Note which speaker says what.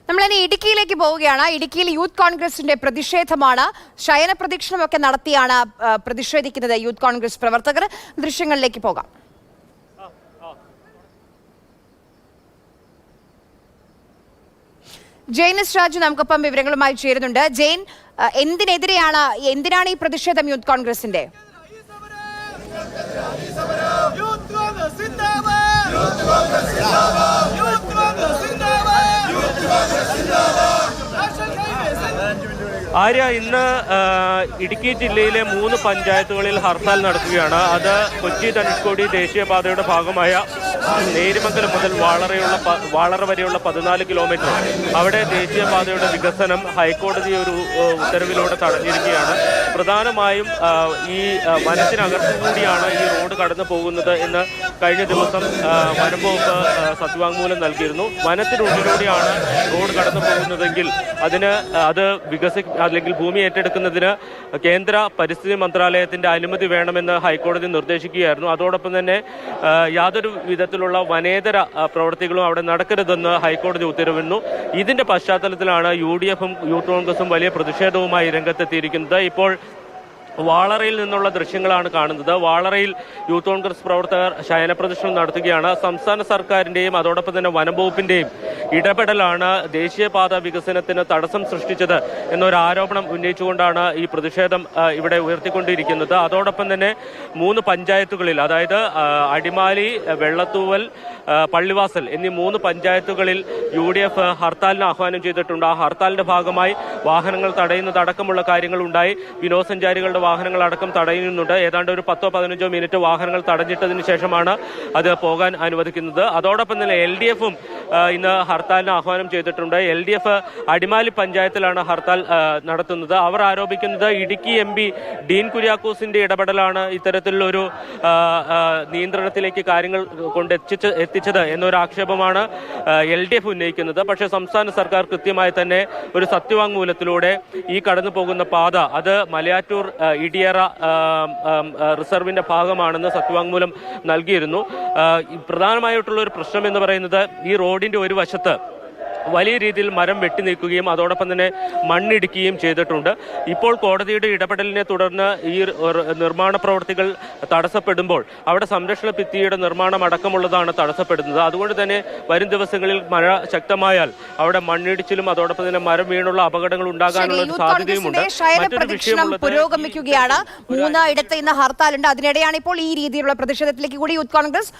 Speaker 1: നമ്മളിനി ഇടുക്കിയിലേക്ക് പോവുകയാണ്. ഇടുക്കിയിൽ യൂത്ത് കോൺഗ്രസിന്റെ പ്രതിഷേധമാണ്. ശയന പ്രദക്ഷിണമൊക്കെ നടത്തിയാണ് പ്രതിഷേധിക്കുന്നത് യൂത്ത് കോൺഗ്രസ് പ്രവർത്തകർ. ദൃശ്യങ്ങളിലേക്ക് പോകാം. ജെയിൻ എസ് രാജു നമുക്കൊപ്പം വിവരങ്ങളുമായി ചേരുന്നുണ്ട്. ജെയിൻ, എന്തിനാണ് ഈ പ്രതിഷേധം യൂത്ത് കോൺഗ്രസിന്റെ?
Speaker 2: ആര്യ, ഇന്ന് ഇടുക്കി ജില്ലയിലെ 3 പഞ്ചായത്തുകളിൽ ഹർത്താൽ നടക്കുകയാണ്. അത് കൊച്ചി ധനുഷ്കോടി ദേശീയപാതയുടെ ഭാഗമായ നേരിമംഗലം മുതൽ വാളറ വരെയുള്ള 14 കിലോമീറ്റർ അവിടെ ദേശീയപാതയുടെ വികസനം ഹൈക്കോടതി ഒരു ഉത്തരവിലൂടെ തടഞ്ഞിരിക്കുകയാണ്. പ്രധാനമായും ഈ വനത്തിനകത്തുകൂടിയാണ് ഈ റോഡ് കടന്നു പോകുന്നത് എന്ന് കഴിഞ്ഞ ദിവസം വനം വകുപ്പ് സത്യവാങ്മൂലം നൽകിയിരുന്നു. വനത്തിനുള്ളിലൂടെയാണ് റോഡ് കടന്നു പോകുന്നതെങ്കിൽ അത് അല്ലെങ്കിൽ ഭൂമി ഏറ്റെടുക്കുന്നതിന് കേന്ദ്ര പരിസ്ഥിതി മന്ത്രാലയത്തിന്റെ അനുമതി വേണമെന്ന് ഹൈക്കോടതി നിർദ്ദേശിക്കുകയായിരുന്നു. അതോടൊപ്പം തന്നെ യാതൊരു വിധത്തിലുള്ള വനേതര പ്രവൃത്തികളും അവിടെ നടക്കരുതെന്ന് ഹൈക്കോടതി ഉത്തരവിടുന്നു. ഇതിന്റെ പശ്ചാത്തലത്തിലാണ് UDFും യൂത്ത് കോൺഗ്രസും വലിയ പ്രതിഷേധവുമായി രംഗത്തെത്തിയിരിക്കുന്നത്. ഇപ്പോൾ വാളറയിൽ നിന്നുള്ള ദൃശ്യങ്ങളാണ് കാണുന്നത്. വാളറയിൽ യൂത്ത് കോൺഗ്രസ് പ്രവർത്തകർ ശയനപ്രദർശനം നടത്തുകയാണ്. സംസ്ഥാന സർക്കാരിന്റെയും അതോടൊപ്പം തന്നെ വനംവകുപ്പിന്റെയും ഇടപെടലാണ് ദേശീയപാത വികസനത്തിന് തടസ്സം സൃഷ്ടിച്ചത് എന്നൊരു ആരോപണം ഉന്നയിച്ചുകൊണ്ടാണ് ഈ പ്രതിഷേധം ഇവിടെ ഉയർത്തിക്കൊണ്ടിരിക്കുന്നത്. അതോടൊപ്പം തന്നെ 3 പഞ്ചായത്തുകളിൽ, അതായത് അടിമാലി, വെള്ളത്തൂവൽ, പള്ളിവാസൽ എന്നീ 3 പഞ്ചായത്തുകളിൽ UDF ഹർത്താലിന് ആഹ്വാനം ചെയ്തിട്ടുണ്ട്. ആ ഹർത്താലിന്റെ ഭാഗമായി വാഹനങ്ങൾ തടയുന്നതടക്കമുള്ള കാര്യങ്ങൾ ഉണ്ടായി. വിനോദസഞ്ചാരികളുടെ വാഹനങ്ങൾ അടക്കം തടയുന്നുണ്ട്. ഏതാണ്ട് ഒരു 10-15 മിനിറ്റ് വാഹനങ്ങൾ തടഞ്ഞിട്ടതിന് ശേഷമാണ് അത് പോകാൻ അനുവദിക്കുന്നത്. അതോടൊപ്പം തന്നെ LDFും ഇന്ന് ഹർത്താലിന് ആഹ്വാനം ചെയ്തിട്ടുണ്ട്. LDF അടിമാലി പഞ്ചായത്തിലാണ് ഹർത്താൽ നടത്തുന്നത്. അവർ ആരോപിക്കുന്നത് ഇടുക്കി MP ഡീൻ കുര്യാക്കോസിന്റെ ഇടപെടലാണ് ഇത്തരത്തിലൊരു നിയന്ത്രണത്തിലേക്ക് കാര്യങ്ങൾ എത്തിച്ചത് എന്നൊരു ആക്ഷേപമാണ് LDF ഉന്നയിക്കുന്നത്. പക്ഷേ സംസ്ഥാന സർക്കാർ കൃത്യമായി തന്നെ ഒരു സത്യവാങ്മൂലത്തിലൂടെ ഈ കടന്നു പോകുന്ന പാത അത് മലയാറ്റൂർ ഇടിയറ റിസർവിന്റെ ഭാഗമാണെന്ന് സത്യവാങ്മൂലം നൽകിയിരുന്നു. പ്രധാനമായിട്ടുള്ള ഒരു പ്രശ്നം എന്ന് പറയുന്നത് ഈ റോഡിന്റെ ഒരു വശത്ത് വലിയ രീതിയിൽ മരം വെട്ടി നീക്കുകയും അതോടൊപ്പം തന്നെ മണ്ണിടിക്കുകയും ചെയ്തിട്ടുണ്ട്. ഇപ്പോൾ കോടതിയുടെ ഇടപെടലിനെ തുടർന്ന് ഈ നിർമ്മാണ പ്രവൃത്തികൾ തടസ്സപ്പെടുമ്പോൾ അവിടെ സംരക്ഷണ ഭിത്തിയുടെ നിർമ്മാണം അടക്കമുള്ളതാണ് തടസ്സപ്പെടുന്നത്. അതുകൊണ്ട് തന്നെ വരും ദിവസങ്ങളിൽ മഴ ശക്തമായാൽ അവിടെ മണ്ണിടിച്ചിലും അതോടൊപ്പം തന്നെ മരം വീണുള്ള അപകടങ്ങൾ ഉണ്ടാകാനുള്ള ഒരു സാധ്യതയുമുണ്ട്.
Speaker 1: പുരോഗമിക്കുകയാണ്. 3 ഇടത്ത് ഇന്ന് ഹർത്താലുണ്ട്. അതിനിടെയാണ് ഇപ്പോൾ ഈ രീതിയിലുള്ള പ്രതിഷേധത്തിലേക്ക് കൂടി യൂത്ത് കോൺഗ്രസ്